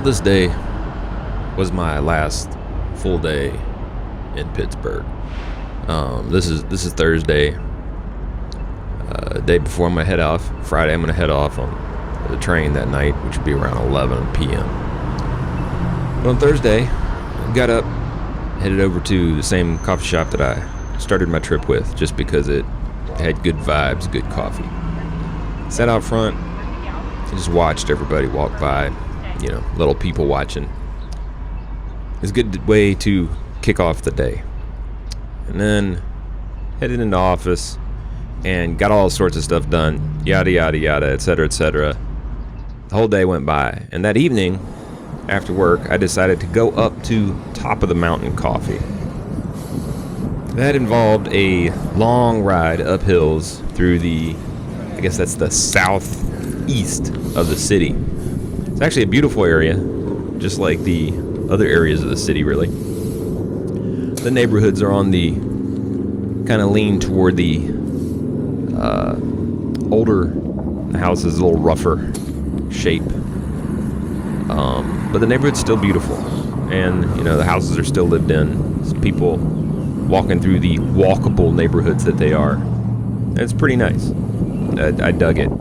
this day was my last full day in Pittsburgh. This is Thursday, day before I'm gonna head off. Friday I'm gonna head off on the train that night, which would be around 11 p.m. But on Thursday, got up, headed over to the same coffee shop that I started my trip with, just because it had good vibes, good coffee. Sat out front and just watched everybody walk by, little people watching. It's a good way to kick off the day. And then headed into office and got all sorts of stuff done, yada yada yada, etc., etc. The whole day went by, and that evening after work I decided to go up to Top of the Mountain Coffee. That involved a long ride up hills through I guess that's the southeast of the city. It's actually a beautiful area, just like the other areas of the city, really. The neighborhoods are on the kind of lean toward the older houses, a little rougher shape. But the neighborhood's still beautiful, and the houses are still lived in. There's people walking through the walkable neighborhoods that they are. And it's pretty nice. I dug it.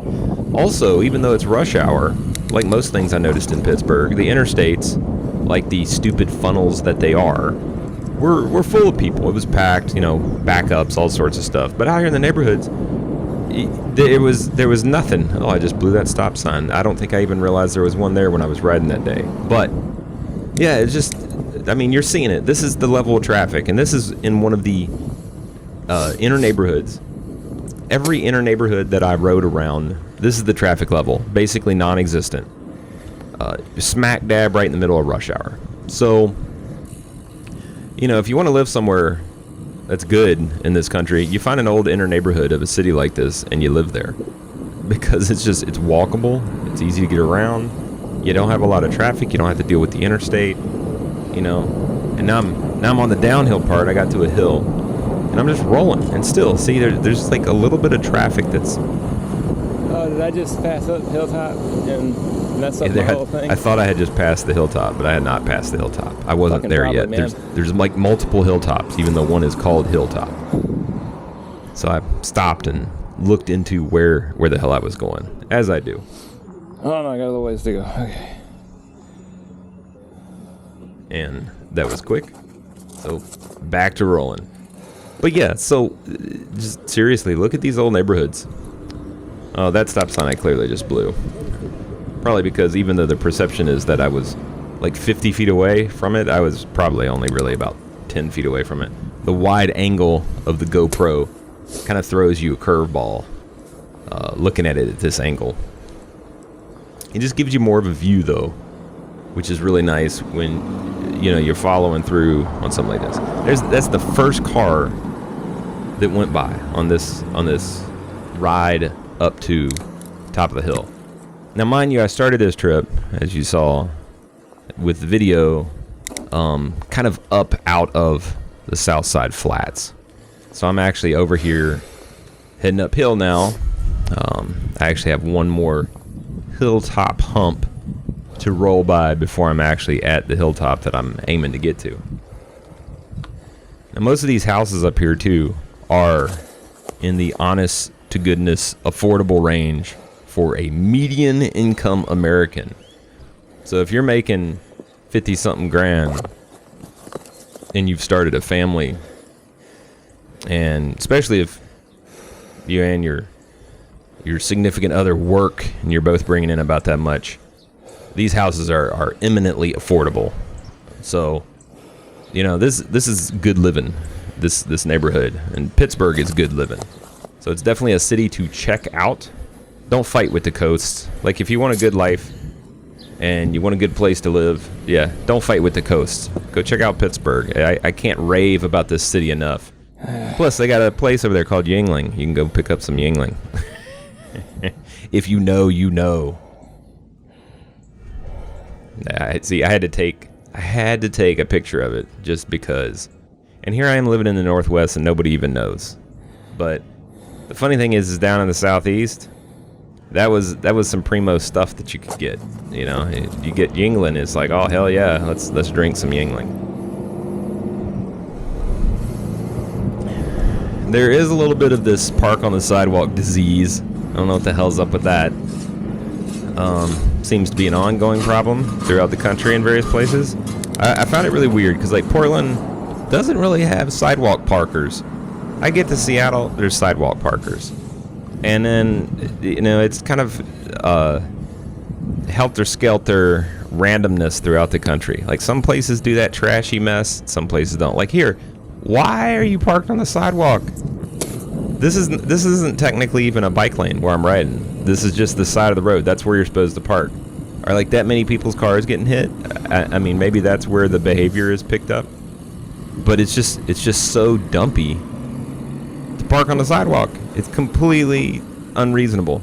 Also, even though it's rush hour, like most things I noticed in Pittsburgh, the interstates, like the stupid funnels that they are, were full of people. It was packed, backups, all sorts of stuff. But out here in the neighborhoods, there was nothing. Oh, I just blew that stop sign. I don't think I even realized there was one there when I was riding that day. But yeah, it's just, you're seeing it. This is the level of traffic, and this is in one of the inner neighborhoods. Every inner neighborhood that I rode around, this is the traffic level, basically non-existent. Smack dab right in the middle of rush hour. So, if you want to live somewhere that's good in this country, you find an old inner neighborhood of a city like this and you live there. Because it's walkable, it's easy to get around, you don't have a lot of traffic, you don't have to deal with the interstate, and now I'm on the downhill part. I got to a hill, and I'm just rolling, and still, see, there's like a little bit of traffic that's... Oh, did I just pass up the hilltop and mess up the whole thing? I thought I had just passed the hilltop, but I had not passed the hilltop. I wasn't Fucking there probably, yet. man. There's like multiple hilltops, even though one is called Hilltop. So I stopped and looked into where the hell I was going, as I do. Oh no, I got a little ways to go. Okay. And that was quick. So back to rolling. But yeah, so just seriously, look at these old neighborhoods. Oh, that stop sign I clearly just blew. Probably because even though the perception is that I was like 50 feet away from it, I was probably only really about 10 feet away from it. The wide angle of the GoPro kind of throws you a curveball looking at it at this angle. It just gives you more of a view, though, which is really nice when you're following through on something like this. That's the first car that went by on this ride up to top of the hill. Now, mind you, I started this trip, as you saw, with the video kind of up out of the South Side Flats. So I'm actually over here heading uphill now. I actually have one more hilltop hump to roll by before I'm actually at the hilltop that I'm aiming to get to. Now, most of these houses up here, too, are in the honest to goodness affordable range for a median income American. So if you're making 50-something grand and you've started a family, and especially if you and your significant other work and you're both bringing in about that much, these houses are eminently affordable. So, this is good living, this neighborhood, and Pittsburgh is good living. So it's definitely a city to check out. Don't fight with the coast. Like, if you want a good life and you want a good place to live, yeah, don't fight with the coast. Go check out Pittsburgh. I can't rave about this city enough. Plus, they got a place over there called Yingling. You can go pick up some Yingling. If you know, you know. See, I had to take a picture of it just because. And here I am living in the Northwest and nobody even knows. But the funny thing is down in the Southeast, that was some primo stuff that you could get. You know, if you get Yingling, it's like, oh hell yeah, let's drink some Yingling. There is a little bit of this park on the sidewalk disease. I don't know what the hell's up with that. Seems to be an ongoing problem throughout the country in various places. I found it really weird because like Portland doesn't really have sidewalk parkers. I get to Seattle, there's sidewalk parkers. And then, you know, it's kind of helter-skelter randomness throughout the country. Like some places do that trashy mess, some places don't. Like here, why are you parked on the sidewalk? This isn't technically even a bike lane where I'm riding. This is just the side of the road. That's where you're supposed to park. Are like that many people's cars getting hit? I mean, maybe that's where the behavior is picked up. But it's just so dumpy to park on the sidewalk. It's completely unreasonable.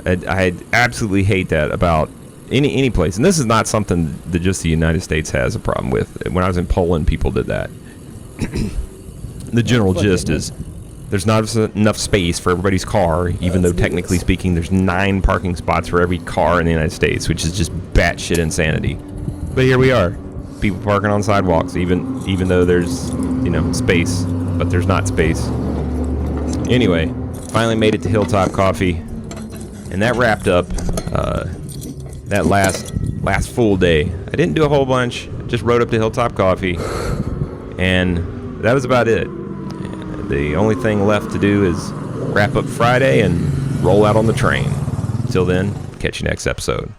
I absolutely hate that about any place. And this is not something that just the United States has a problem with. When I was in Poland, people did that. The general gist is there's not enough space for everybody's car, even though technically speaking there's 9 parking spots for every car in the United States, which is just batshit insanity. But here we are, people parking on sidewalks, even though there's, you know, space, but there's not space. Anyway, finally made it to Hilltop Coffee, and that wrapped up that last full day. I didn't do a whole bunch, just rode up to Hilltop Coffee, and that was about it. The only thing left to do is wrap up Friday and roll out on the train. Till then, catch you next episode.